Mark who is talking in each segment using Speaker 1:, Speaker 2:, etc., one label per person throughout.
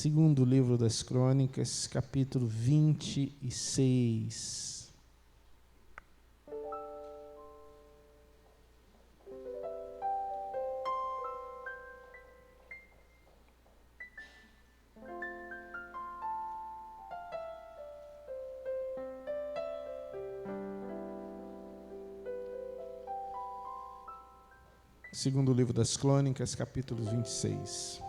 Speaker 1: Segundo livro das Crônicas, capítulo 26. Segundo livro das Crônicas, capítulo 26.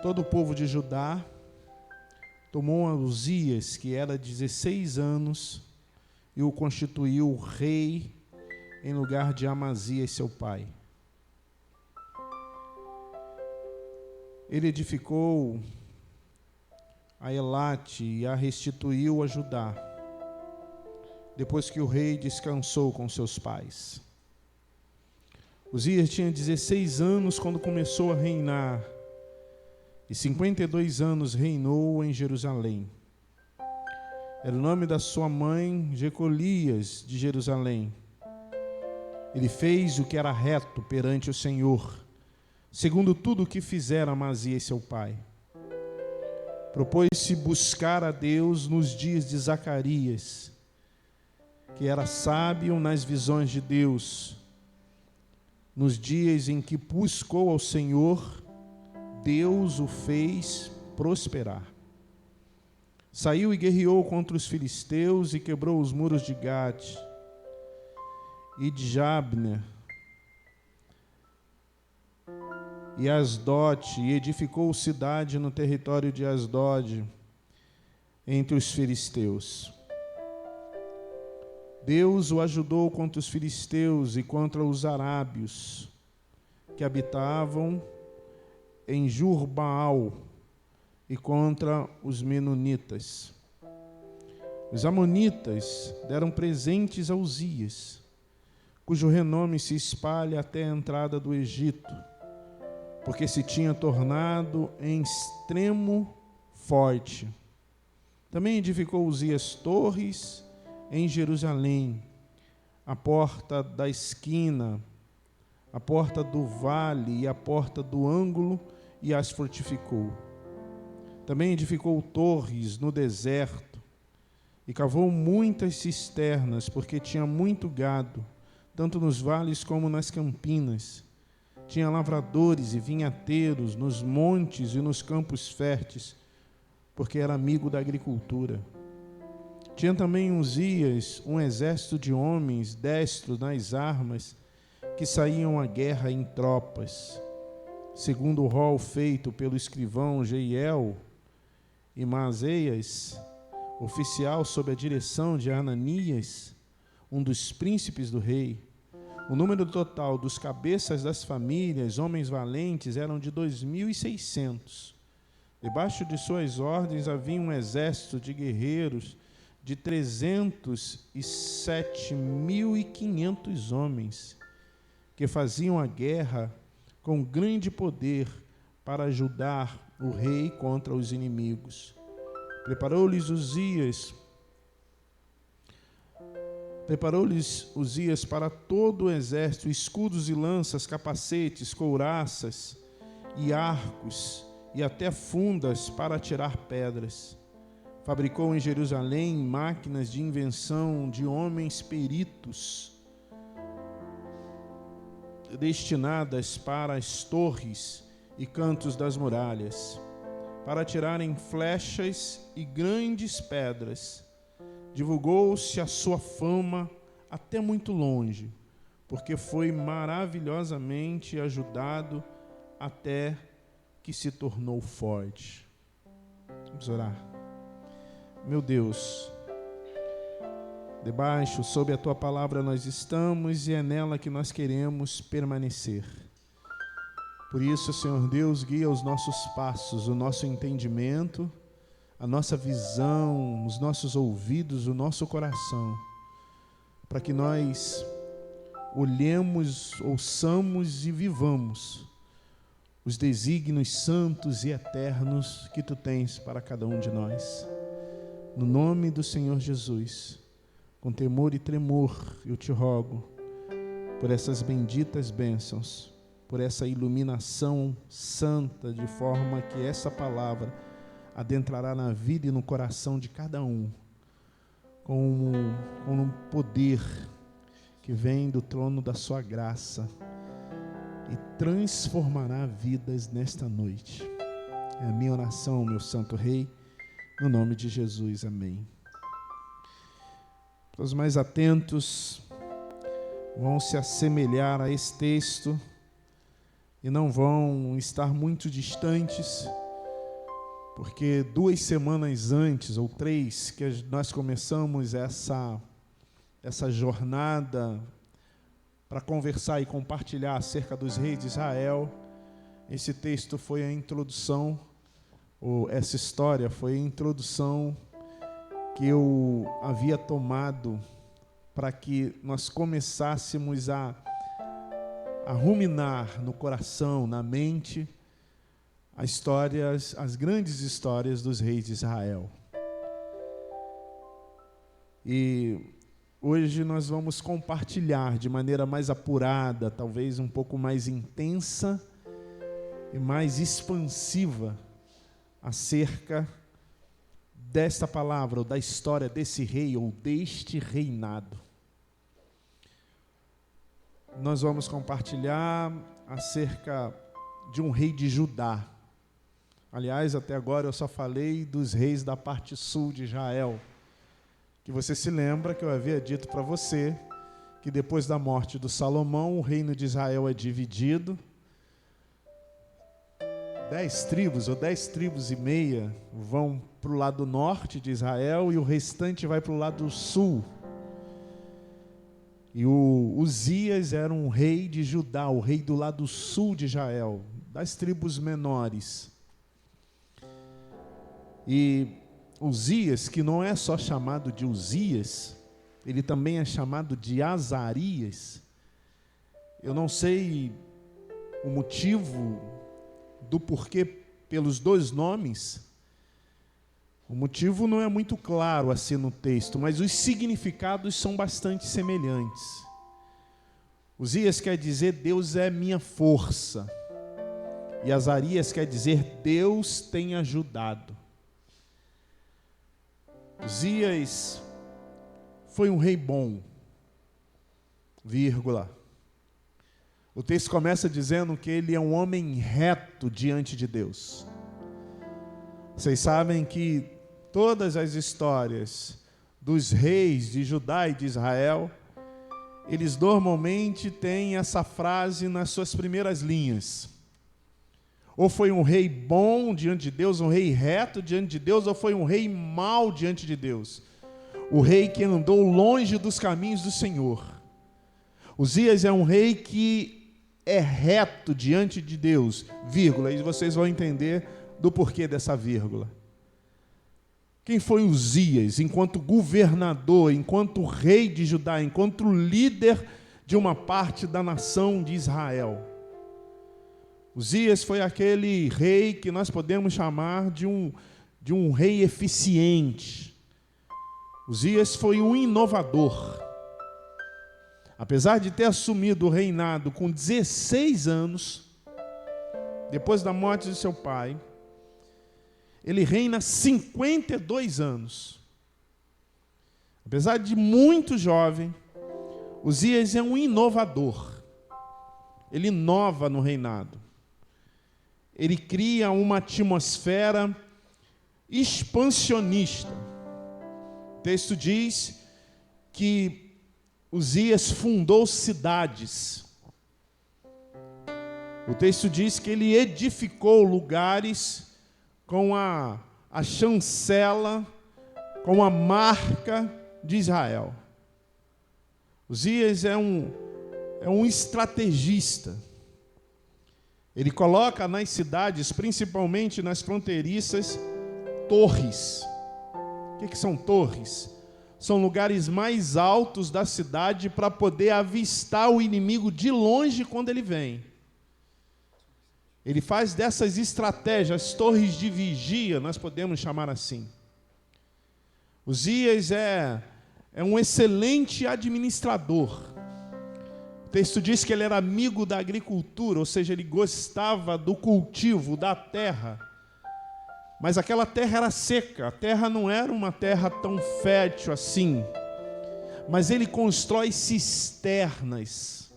Speaker 1: Todo o povo de Judá tomou a Uzias, que era 16 anos, e o constituiu rei em lugar de Amazias, seu pai. Ele edificou a Elate e a restituiu a Judá, depois que o rei descansou com seus pais. Uzias tinha 16 anos quando começou a reinar, e 52 anos reinou em Jerusalém. Era o nome da sua mãe, Jecolias, de Jerusalém. Ele fez o que era reto perante o Senhor, segundo tudo o que fizera Amazias seu pai. Propôs-se buscar a Deus nos dias de Zacarias, que era sábio nas visões de Deus. Nos dias em que buscou ao Senhor, Deus o fez prosperar. Saiu e guerreou contra os filisteus e quebrou os muros de Gate e de Jabne e Asdote, e edificou cidade no território de Asdod, entre os filisteus. Deus o ajudou contra os filisteus e contra os arábios, que habitavam em Jurbaal, e contra os menonitas. Os amonitas deram presentes a Uzias, cujo renome se espalha até a entrada do Egito, porque se tinha tornado em extremo forte. Também edificou Uzias torres em Jerusalém, a porta da esquina, a porta do vale e a porta do ângulo, e as fortificou. Também edificou torres no deserto e cavou muitas cisternas, porque tinha muito gado, tanto nos vales como nas campinas. Tinha lavradores e vinhateiros nos montes e nos campos férteis, porque era amigo da agricultura. Tinha também Uzias um exército de homens destros nas armas, que saíam à guerra em tropas, segundo o rol feito pelo escrivão Jeiel e Maaseias, oficial sob a direção de Ananias, um dos príncipes do rei. O número total dos cabeças das famílias, homens valentes, eram de 2.600. Debaixo de suas ordens havia um exército de guerreiros de 307.500 homens, que faziam a guerra com grande poder para ajudar o rei contra os inimigos. Preparou-lhes Uzias para todo o exército escudos e lanças, capacetes, couraças e arcos, e até fundas para atirar pedras. Fabricou em Jerusalém máquinas de invenção de homens peritos, destinadas para as torres e cantos das muralhas, para atirarem flechas e grandes pedras. Divulgou-se a sua fama até muito longe, porque foi maravilhosamente ajudado até que se tornou forte. Vamos orar. Meu Deus, debaixo, sob a Tua palavra nós estamos, e é nela que nós queremos permanecer. Por isso, Senhor Deus, guia os nossos passos, o nosso entendimento, a nossa visão, os nossos ouvidos, o nosso coração, para que nós olhemos, ouçamos e vivamos os desígnios santos e eternos que Tu tens para cada um de nós. No nome do Senhor Jesus, com temor e tremor, eu te rogo por essas benditas bênçãos, por essa iluminação santa, de forma que essa palavra adentrará na vida e no coração de cada um, com um poder que vem do trono da sua graça e transformará vidas nesta noite. É a minha oração, meu Santo Rei, no nome de Jesus, amém. Os mais atentos vão se assemelhar a esse texto e não vão estar muito distantes, porque 2 semanas antes, ou 3, que nós começamos essa jornada para conversar e compartilhar acerca dos reis de Israel. Esse texto foi a introdução, ou essa história foi a introdução que eu havia tomado para que nós começássemos a ruminar no coração, na mente, as grandes histórias dos reis de Israel. E hoje nós vamos compartilhar de maneira mais apurada, talvez um pouco mais intensa e mais expansiva, acerca desta palavra, ou da história desse rei, ou deste reinado. Nós vamos compartilhar acerca de um rei de Judá. Aliás, até agora eu só falei dos reis da parte sul de Israel, que você se lembra que eu havia dito para você que depois da morte do Salomão, o reino de Israel é dividido. 10 tribos, ou 10 tribos e meia, vão para o lado norte de Israel e o restante vai para o lado sul. E o Uzias era um rei de Judá, o rei do lado sul de Israel, das tribos menores. E Uzias, que não é só chamado de Uzias, ele também é chamado de Azarias. Eu não sei o motivo do porquê pelos 2 nomes. O motivo não é muito claro assim no texto, mas os significados são bastante semelhantes. Uzias quer dizer Deus é minha força, e Azarias quer dizer Deus tem ajudado. Uzias foi um rei bom, vírgula. O texto começa dizendo que ele é um homem reto diante de Deus. Vocês sabem que todas as histórias dos reis de Judá e de Israel, eles normalmente têm essa frase nas suas primeiras linhas. Ou foi um rei bom diante de Deus, um rei reto diante de Deus, ou foi um rei mau diante de Deus. O rei que andou longe dos caminhos do Senhor. Uzias é um rei que é reto diante de Deus, vírgula, e vocês vão entender do porquê dessa vírgula. Quem foi Uzias enquanto governador, enquanto rei de Judá, enquanto líder de uma parte da nação de Israel? Uzias foi aquele rei que nós podemos chamar de um rei eficiente. Uzias foi um inovador. Apesar de ter assumido o reinado com 16 anos, depois da morte de seu pai, ele reina 52 anos. Apesar de muito jovem, Uzias é um inovador. Ele inova no reinado. Ele cria uma atmosfera expansionista. O texto diz que Uzias fundou cidades. O texto diz que ele edificou lugares com a chancela, com a marca de Israel. Uzias é um estrategista. Ele coloca nas cidades, principalmente nas fronteiriças, torres. O que são torres? São lugares mais altos da cidade para poder avistar o inimigo de longe quando ele vem. Ele faz dessas estratégias, torres de vigia, nós podemos chamar assim. Uzias é um excelente administrador. O texto diz que ele era amigo da agricultura, ou seja, ele gostava do cultivo, da terra. Mas aquela terra era seca, a terra não era uma terra tão fértil assim. Mas ele constrói cisternas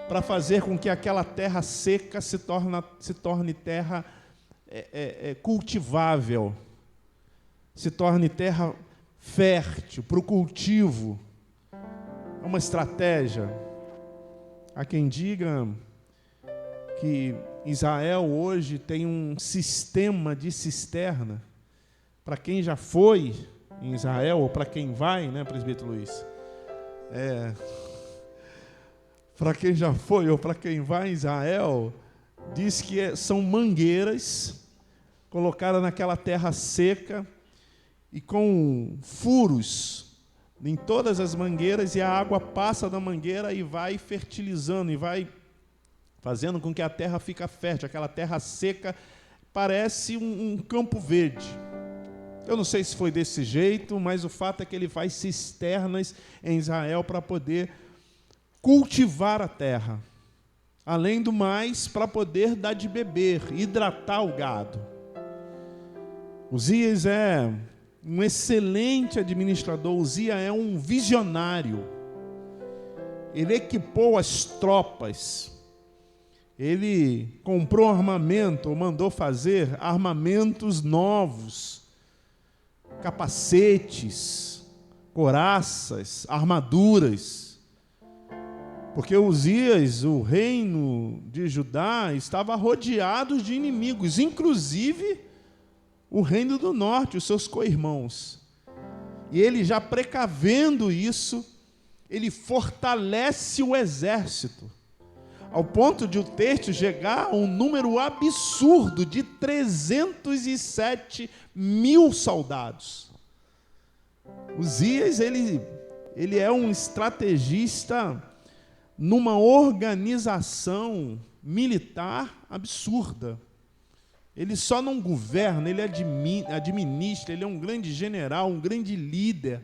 Speaker 1: para fazer com que aquela terra seca se torne terra cultivável, se torne terra fértil para o cultivo. É uma estratégia. Há quem diga que Israel hoje tem um sistema de cisterna. Para quem já foi em Israel, ou para quem vai, né, presbítero Luiz? Para quem já foi ou para quem vai em Israel, diz que são mangueiras colocadas naquela terra seca e com furos em todas as mangueiras, e a água passa da mangueira e vai fertilizando e vai fazendo com que a terra fique fértil. Aquela terra seca parece um campo verde. Eu não sei se foi desse jeito, mas o fato é que ele faz cisternas em Israel para poder cultivar a terra. Além do mais, para poder dar de beber, hidratar o gado. Uzias é um excelente administrador. Uzias é um visionário. Ele equipou as tropas. Ele comprou armamento, ou mandou fazer armamentos novos, capacetes, couraças, armaduras. Porque Uzias, o reino de Judá, estava rodeado de inimigos, inclusive o reino do norte, os seus co-irmãos. E ele, já precavendo isso, ele fortalece o exército, ao ponto de o texto chegar a um número absurdo de 307 mil soldados. Uzias, ele é um estrategista numa organização militar absurda. Ele só não governa, ele administra, ele é um grande general, um grande líder.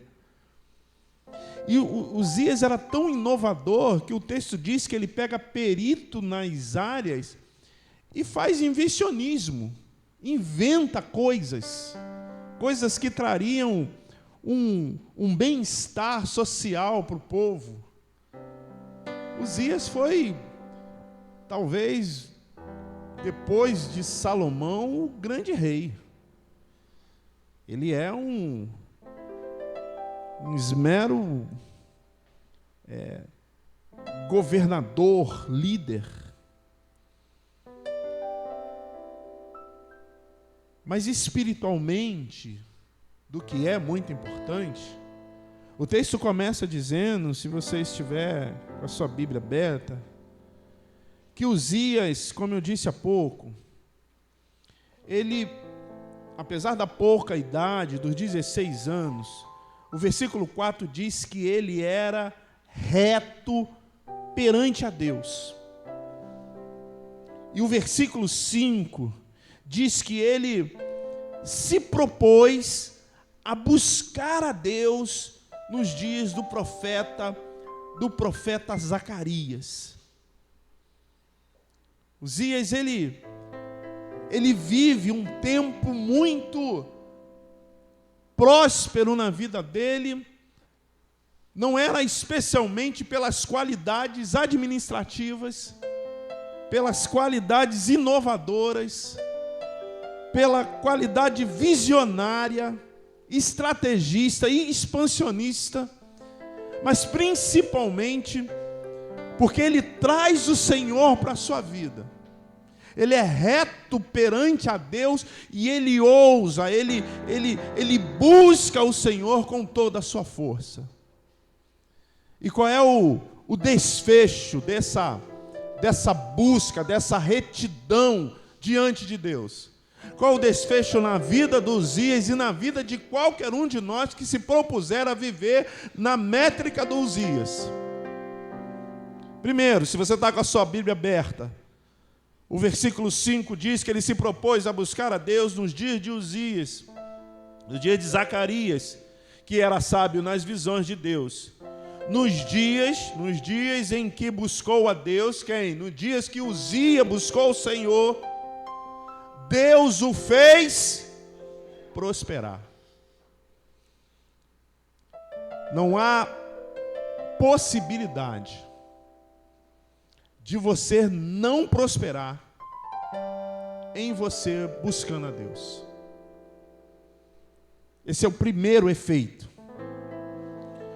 Speaker 1: E Uzias era tão inovador que o texto diz que ele pega perito nas áreas e faz invencionismo, inventa coisas que trariam um bem-estar social para o povo. Uzias foi, talvez, depois de Salomão, o grande rei. Ele é um esmero governador, líder. Mas espiritualmente, do que é muito importante, o texto começa dizendo, se você estiver com a sua Bíblia aberta, que Uzias, como eu disse há pouco, ele, apesar da pouca idade, dos 16 anos, o versículo 4 diz que ele era reto perante a Deus. E o versículo 5 diz que ele se propôs a buscar a Deus nos dias do profeta Zacarias. Uzias, ele vive um tempo muito próspero na vida dele. Não era especialmente pelas qualidades administrativas, pelas qualidades inovadoras, pela qualidade visionária, estrategista e expansionista, mas principalmente porque ele traz o Senhor para a sua vida. Ele é reto perante a Deus e ele ousa, ele busca o Senhor com toda a sua força. E qual é o desfecho dessa busca, dessa retidão diante de Deus? Qual o desfecho na vida dos Uzias e na vida de qualquer um de nós que se propuser a viver na métrica do Uzias? Primeiro, se você está com a sua Bíblia aberta, o versículo 5 diz que ele se propôs a buscar a Deus nos dias de Uzias, no dia de Zacarias, que era sábio nas visões de Deus, nos dias em que buscou a Deus, quem? Nos dias que Uzias buscou o Senhor, Deus o fez prosperar. Não há possibilidade de você não prosperar em você buscando a Deus. Esse é o primeiro efeito.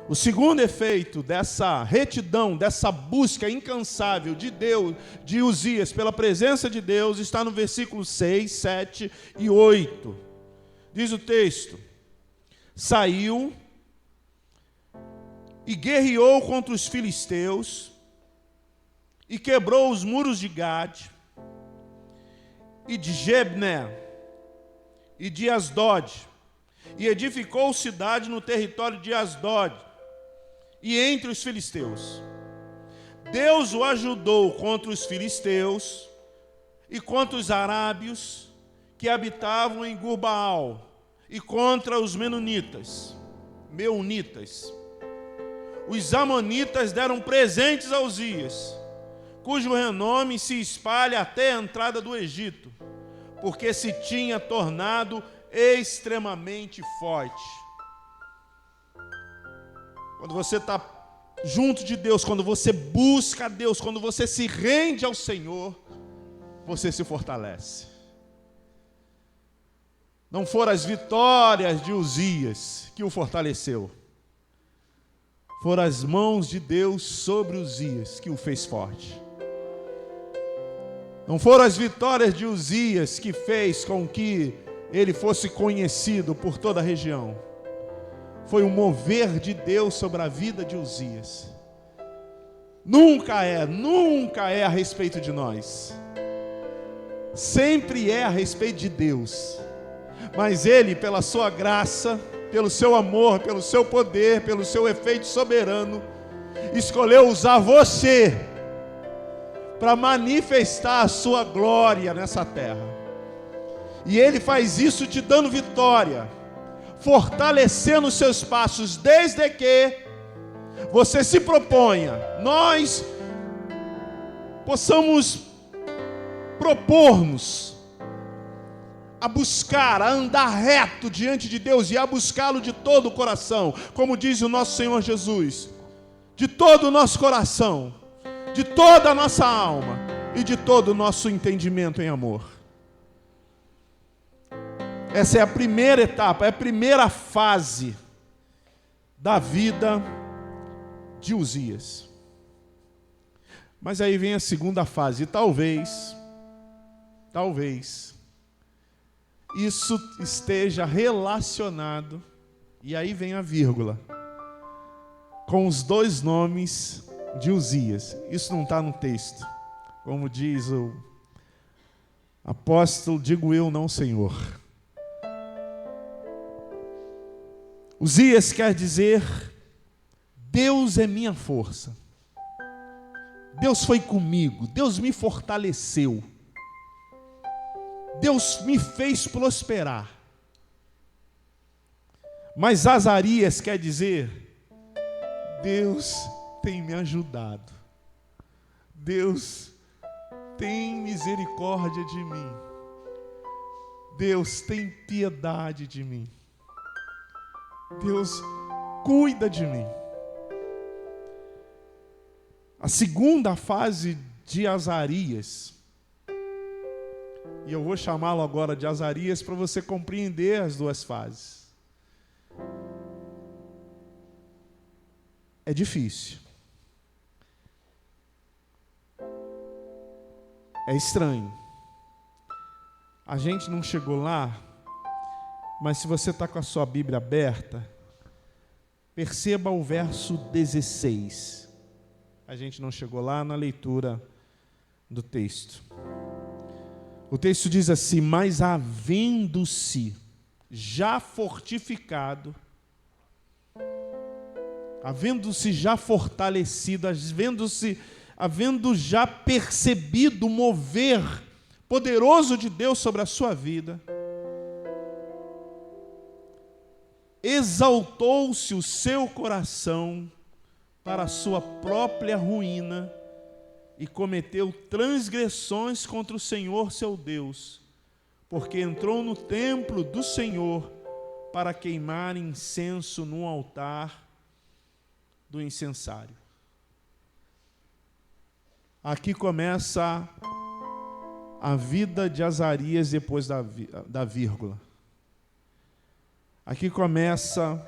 Speaker 1: O segundo efeito dessa retidão, dessa busca incansável de Deus, de Uzias, pela presença de Deus, está no versículo 6, 7 e 8. Diz o texto: saiu e guerreou contra os filisteus, e quebrou os muros de Gade, e de Jabné, e de Asdod, e edificou cidade no território de Asdod, e entre os filisteus. Deus o ajudou contra os filisteus, e contra os arábios, que habitavam em Gurbaal, e contra os meunitas. Os amonitas deram presentes a Uzias, cujo renome se espalha até a entrada do Egito, porque se tinha tornado extremamente forte. Quando você está junto de Deus, quando você busca a Deus, quando você se rende ao Senhor, você se fortalece. Não foram as vitórias de Uzias que o fortaleceu, foram as mãos de Deus sobre Uzias que o fez forte. Não foram as vitórias de Uzias que fez com que ele fosse conhecido por toda a região. Foi o mover de Deus sobre a vida de Uzias. Nunca é a respeito de nós. Sempre é a respeito de Deus. Mas Ele, pela sua graça, pelo seu amor, pelo seu poder, pelo seu efeito soberano, escolheu usar você para manifestar a sua glória nessa terra. E Ele faz isso te dando vitória, fortalecendo os seus passos, desde que você se proponha, nós possamos propor-nos a buscar, a andar reto diante de Deus e a buscá-lo de todo o coração, como diz o nosso Senhor Jesus, de todo o nosso coração, de toda a nossa alma e de todo o nosso entendimento em amor. Essa é a primeira etapa, é a primeira fase da vida de Uzias. Mas aí vem a segunda fase, e talvez isso esteja relacionado, e aí vem a vírgula, com os dois nomes de Uzias. Isso não está no texto, como diz o apóstolo, digo eu, não Senhor. Uzias quer dizer: Deus é minha força, Deus foi comigo, Deus me fortaleceu, Deus me fez prosperar. Mas Azarias quer dizer: Deus tem me ajudado, Deus tem misericórdia de mim, Deus tem piedade de mim, Deus cuida de mim. A segunda fase de Azarias, e eu vou chamá-lo agora de Azarias para você compreender as duas fases. É difícil. É estranho. A gente não chegou lá, mas se você está com a sua Bíblia aberta, perceba o verso 16. A gente não chegou lá na leitura do texto. O texto diz assim: mas havendo-se já fortificado, havendo-se já fortalecido, havendo já percebido o mover poderoso de Deus sobre a sua vida, exaltou-se o seu coração para a sua própria ruína e cometeu transgressões contra o Senhor seu Deus, porque entrou no templo do Senhor para queimar incenso no altar do incensário. Aqui começa a vida de Azarias depois da vírgula. Aqui começa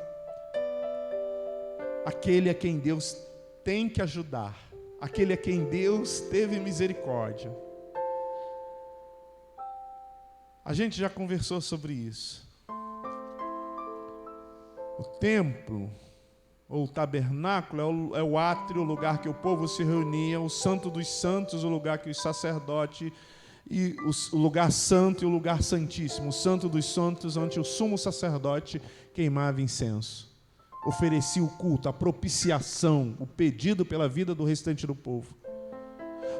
Speaker 1: aquele a quem Deus tem que ajudar, aquele a quem Deus teve misericórdia. A gente já conversou sobre isso. O templo, ou o tabernáculo, é o átrio, o lugar que o povo se reunia, o santo dos santos, o lugar que os sacerdotes, e o lugar santo e o lugar santíssimo, o santo dos santos, onde o sumo sacerdote queimava incenso, oferecia o culto, a propiciação, o pedido pela vida do restante do povo.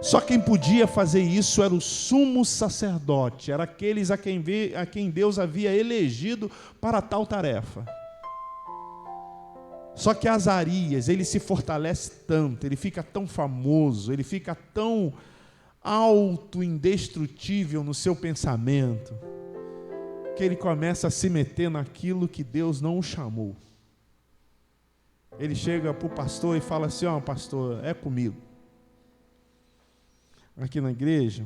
Speaker 1: Só quem podia fazer isso era o sumo sacerdote, era aqueles a quem Deus havia elegido para tal tarefa. Só que Azarias, ele se fortalece tanto, ele fica tão famoso, ele fica tão alto, indestrutível no seu pensamento, que ele começa a se meter naquilo que Deus não o chamou. Ele chega para o pastor e fala assim: ó, pastor, é comigo. Aqui na igreja,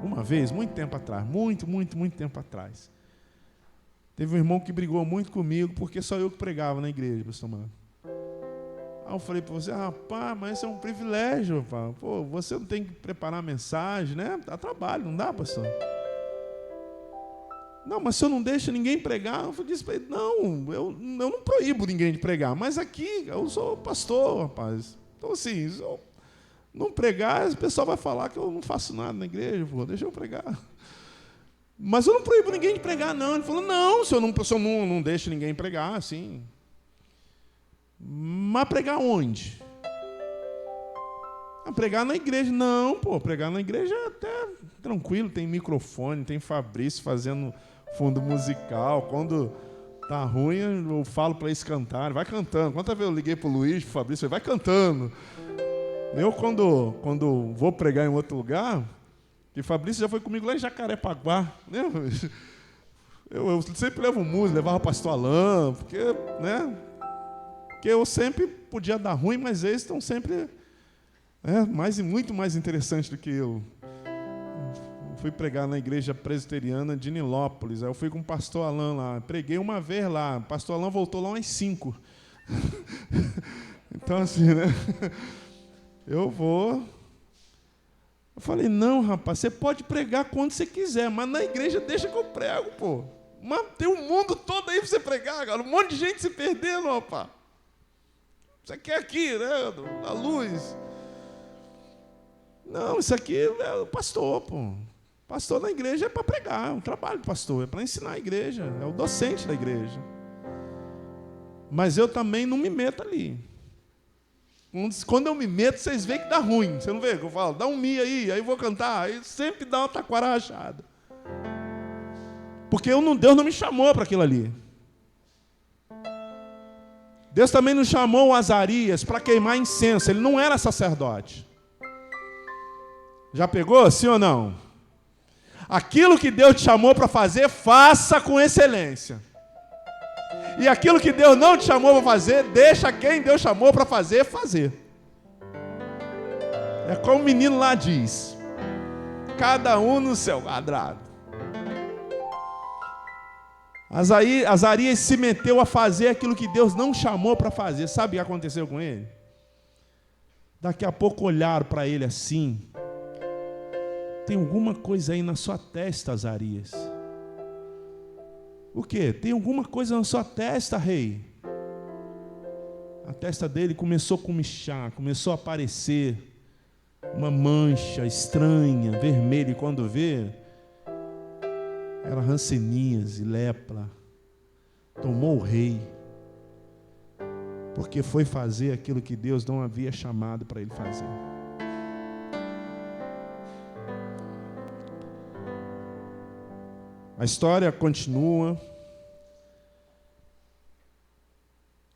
Speaker 1: uma vez, muito tempo atrás, muito tempo atrás, teve um irmão que brigou muito comigo, porque só eu que pregava na igreja, pastor Mano. Aí eu falei para você: rapaz, mas isso é um privilégio, rapaz. Pô, você não tem que preparar a mensagem, né? Dá trabalho, não dá, pastor? Não, mas o senhor não deixa ninguém pregar? Eu disse para ele: não, eu não proíbo ninguém de pregar, mas aqui eu sou pastor, rapaz. Então assim, se eu não pregar, o pessoal vai falar que eu não faço nada na igreja, pô, deixa eu pregar. Mas eu não proíbo ninguém de pregar, não. Ele falou: não, o senhor não deixa ninguém pregar, assim. Mas pregar onde? Pregar na igreja. Não, pô, pregar na igreja é até tranquilo, tem microfone, tem Fabrício fazendo fundo musical. Quando tá ruim, eu falo para eles cantarem, vai cantando. Quantas vezes eu liguei pro Luiz, pro Fabrício, vai cantando. Eu, quando vou pregar em outro lugar, que Fabrício já foi comigo lá em Jacarepaguá, né? Eu sempre levo música, levava o pastor Alain, porque, né? Porque eu sempre podia dar ruim, mas eles estão sempre muito mais interessantes do que eu. Fui pregar na igreja presbiteriana de Nilópolis. Aí eu fui com o pastor Alain lá. Preguei uma vez lá. O pastor Alain voltou lá umas 5. Então, assim, né? Eu falei: não, rapaz, você pode pregar quando você quiser, mas na igreja deixa que eu prego, pô. Mas tem um mundo todo aí para você pregar, cara. Um monte de gente se perdendo, rapaz. Isso aqui é aqui, né? A luz. Não, isso aqui é o pastor, pô. Pastor na igreja é para pregar, é um trabalho do pastor, é para ensinar a igreja, é o docente da igreja. Mas eu também não me meto ali. Quando eu me meto, vocês veem que dá ruim. Você não vê que eu falo: dá um mi aí eu vou cantar. Aí sempre dá uma taquara rachada. Porque Deus não me chamou para aquilo ali. Deus também não chamou o Azarias para queimar incenso. Ele não era sacerdote. Já pegou? Sim ou não? Aquilo que Deus te chamou para fazer, faça com excelência. E aquilo que Deus não te chamou para fazer, deixa quem Deus chamou para fazer. É como o menino lá diz: cada um no seu quadrado. Azarias se meteu a fazer aquilo que Deus não chamou para fazer. Sabe o que aconteceu com ele? Daqui a pouco olharam para ele assim: tem alguma coisa aí na sua testa, Azarias. O quê? Tem alguma coisa na sua testa, rei? A testa dele começou a comichar, começou a aparecer uma mancha estranha, vermelha, e quando vê, era hanseníase, lepra. Tomou o rei, porque foi fazer aquilo que Deus não havia chamado para ele fazer. A história continua.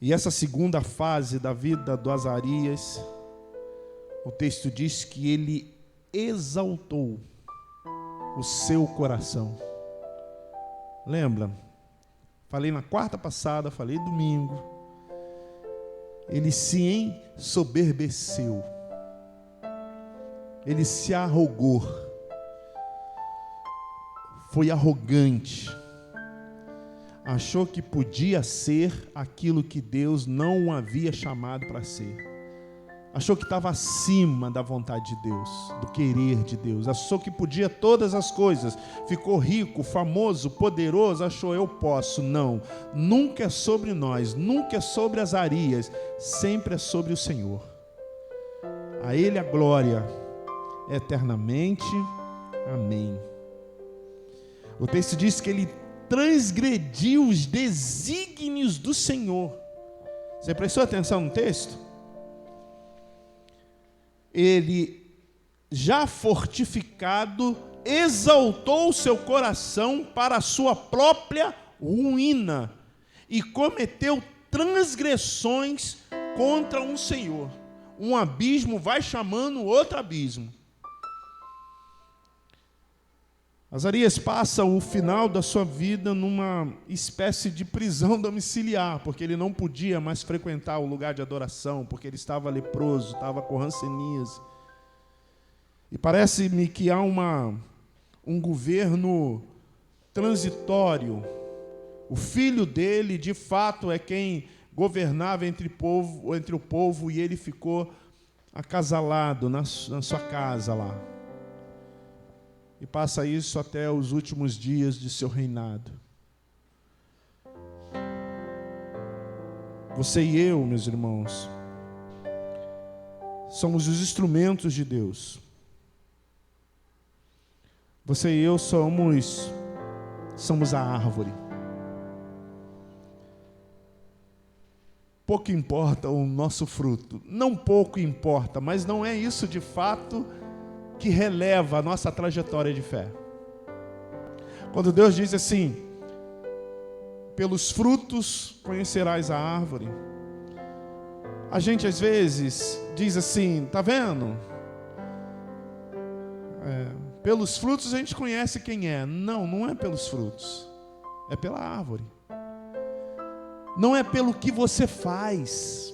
Speaker 1: E essa segunda fase da vida do Azarias, o texto diz que ele exaltou o seu coração. Lembra? Falei na quarta passada, falei domingo. Ele se ensoberbeceu. Ele se arrogou. Foi arrogante. Achou que podia ser aquilo que Deus não o havia chamado para ser. Achou que estava acima da vontade de Deus, do querer de Deus. Achou que podia todas as coisas. Ficou rico, famoso, poderoso. Achou, eu posso. Não. Nunca é sobre nós. Nunca é sobre Azarias. Sempre é sobre o Senhor. A Ele a glória eternamente. Amém. O texto diz que ele transgrediu os desígnios do Senhor. Você prestou atenção no texto? Ele, já fortificado, exaltou seu coração para a sua própria ruína e cometeu transgressões contra um Senhor. Um abismo vai chamando outro abismo. Azarias passa o final da sua vida numa espécie de prisão domiciliar, porque ele não podia mais frequentar o lugar de adoração, porque ele estava leproso, estava com hanseníase. E parece-me que há um governo transitório. O filho dele, de fato, é quem governava entre o povo, e ele ficou acasalado na sua casa lá. E passa isso até os últimos dias de seu reinado. Você e eu, meus irmãos, somos os instrumentos de Deus. Você e eu somos a árvore. Pouco importa o nosso fruto. Não pouco importa, mas não é isso de fato que releva a nossa trajetória de fé. Quando Deus diz assim: pelos frutos conhecerás a árvore, a gente às vezes diz assim: tá vendo? Pelos frutos a gente conhece quem é. Não, não é pelos frutos, é pela árvore. Não é pelo que você faz.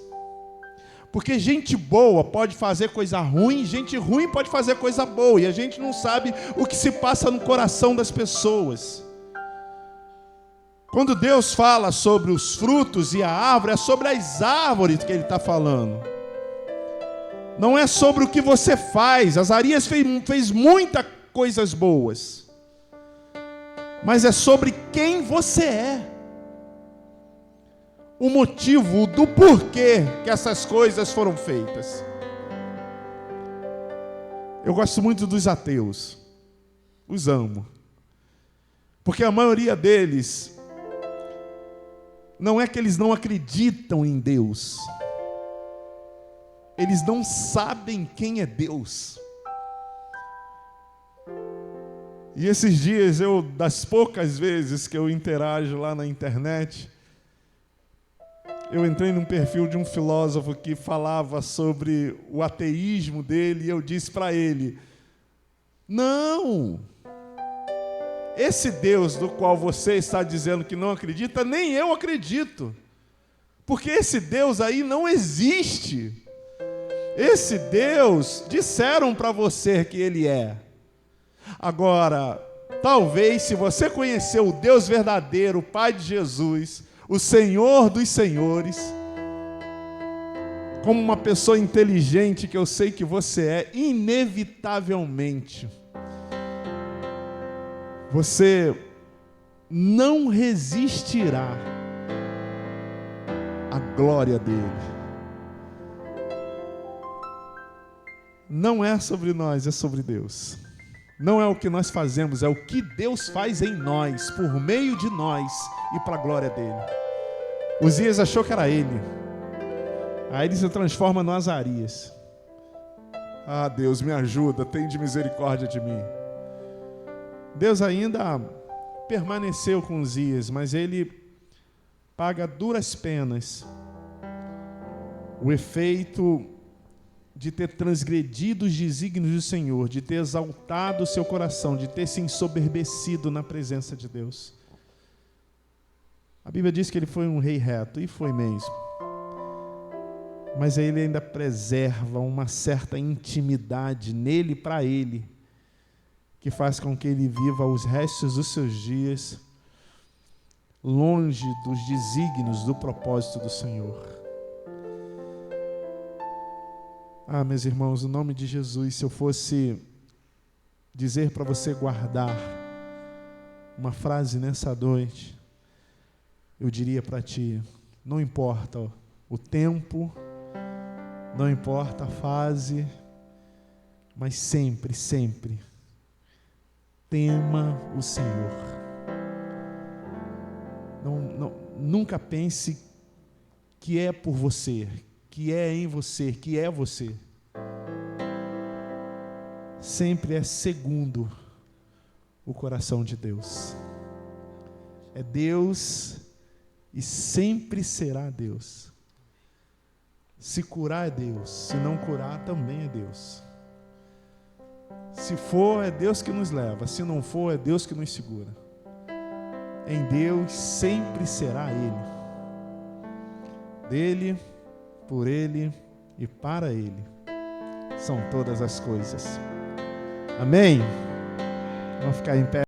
Speaker 1: Porque gente boa pode fazer coisa ruim, gente ruim pode fazer coisa boa, e a gente não sabe o que se passa no coração das pessoas. Quando Deus fala sobre os frutos e a árvore, é sobre as árvores que Ele está falando. Não é sobre o que você faz. Azarias fez muitas coisas boas, mas é sobre quem você é. O motivo do porquê que essas coisas foram feitas. Eu gosto muito dos ateus. Os amo. Porque a maioria deles, não é que eles não acreditam em Deus. Eles não sabem quem é Deus. E esses dias, das poucas vezes que eu interajo lá na internet, eu entrei num perfil de um filósofo que falava sobre o ateísmo dele, e eu disse para ele: não, esse Deus do qual você está dizendo que não acredita, nem eu acredito, porque esse Deus aí não existe. Esse Deus, disseram para você que ele é. Agora, talvez se você conhecer o Deus verdadeiro, o Pai de Jesus, o Senhor dos Senhores, como uma pessoa inteligente que eu sei que você é, inevitavelmente, você não resistirá à glória dele. Não é sobre nós, é sobre Deus. Não é o que nós fazemos, é o que Deus faz em nós, por meio de nós e para a glória dele. Uzias achou que era ele. Aí ele se transforma no Azarias. Ah, Deus, me ajuda, tem de misericórdia de mim. Deus ainda permaneceu com Uzias, mas ele paga duras penas o efeito de ter transgredido os desígnios do Senhor, de ter exaltado o seu coração, de ter se ensoberbecido na presença de Deus. A Bíblia diz que ele foi um rei reto, e foi mesmo. Mas ele ainda preserva uma certa intimidade nele, para ele, que faz com que ele viva os restos dos seus dias longe dos desígnios do propósito do Senhor. Meus irmãos, no nome de Jesus, se eu fosse dizer para você guardar uma frase nessa noite, eu diria para ti: não importa o tempo, não importa a fase, mas sempre, sempre, tema o Senhor. Nunca pense que é por você, que é em você, que é você. Sempre é segundo o coração de Deus. É Deus e sempre será Deus. Se curar é Deus, se não curar também é Deus. Se for, é Deus que nos leva, se não for, é Deus que nos segura. Em Deus sempre será Ele. Dele, por Ele e para Ele são todas as coisas. Amém? Vamos ficar em pé.